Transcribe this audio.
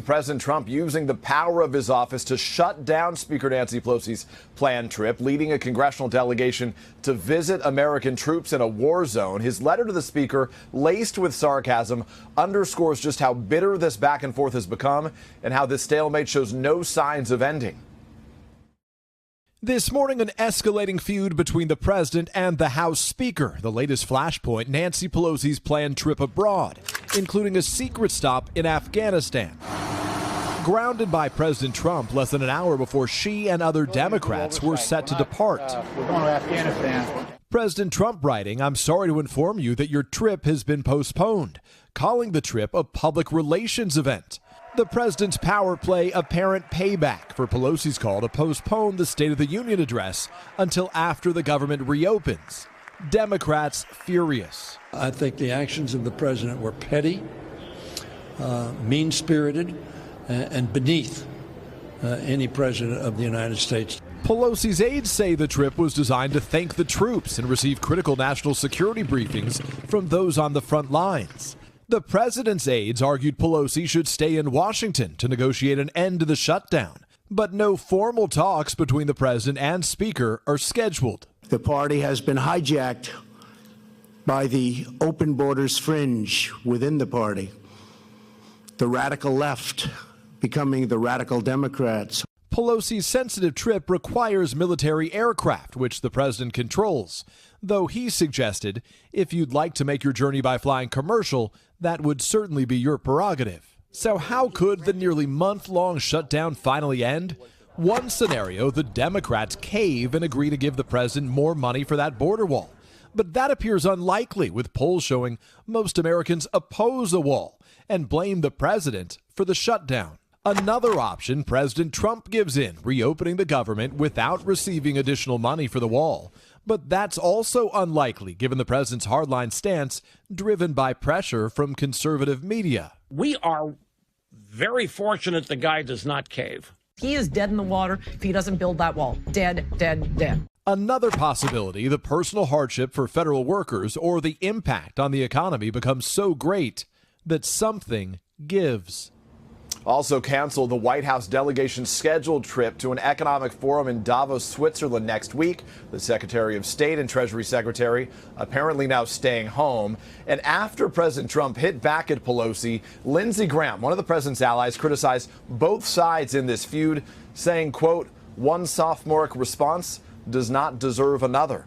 President Trump using the power of his office to shut down Speaker Nancy Pelosi's planned trip, leading a congressional delegation to visit American troops in a war zone. His letter to the Speaker, laced with sarcasm, underscores just how bitter this back and forth has become and how this stalemate shows no signs of ending. This morning, an escalating feud between the president and the House Speaker. The latest flashpoint, Nancy Pelosi's planned trip abroad, including a secret stop in Afghanistan. Grounded by President Trump less than an hour before she and other Democrats were set to depart. We're going to Afghanistan. President Trump writing, "I'm sorry to inform you that your trip has been postponed," calling the trip a public relations event. The president's power play apparent payback for Pelosi's call to postpone the State of the Union address until after the government reopens. Democrats furious. I think the actions of the president were petty, mean-spirited, and beneath any president of the United States. Pelosi's aides say the trip was designed to thank the troops and receive critical national security briefings from those on the front lines. The president's aides argued Pelosi should stay in Washington to negotiate an end to the shutdown, but no formal talks between the president and Speaker are scheduled. The party has been hijacked by the open borders fringe within the party, the radical left becoming the radical Democrats. Pelosi's sensitive trip requires military aircraft, which the president controls, though he suggested if you'd like to make your journey by flying commercial, that would certainly be your prerogative. So how could the nearly month-long shutdown finally end? One scenario, the Democrats cave and agree to give the president more money for that border wall. But that appears unlikely, with polls showing most Americans oppose a wall and blame the president for the shutdown. Another option, President Trump gives in, reopening the government without receiving additional money for the wall. But that's also unlikely, given the president's hardline stance, driven by pressure from conservative media. We are very fortunate the guy does not cave. He is dead in the water if he doesn't build that wall. Dead, dead, dead. Another possibility, the personal hardship for federal workers or the impact on the economy becomes so great that something gives. Also canceled the White House delegation's scheduled trip to an economic forum in Davos, Switzerland next week. The Secretary of State and Treasury Secretary apparently now staying home. And after President Trump hit back at Pelosi, Lindsey Graham, one of the president's allies, criticized both sides in this feud, saying, quote, "One sophomoric response does not deserve another."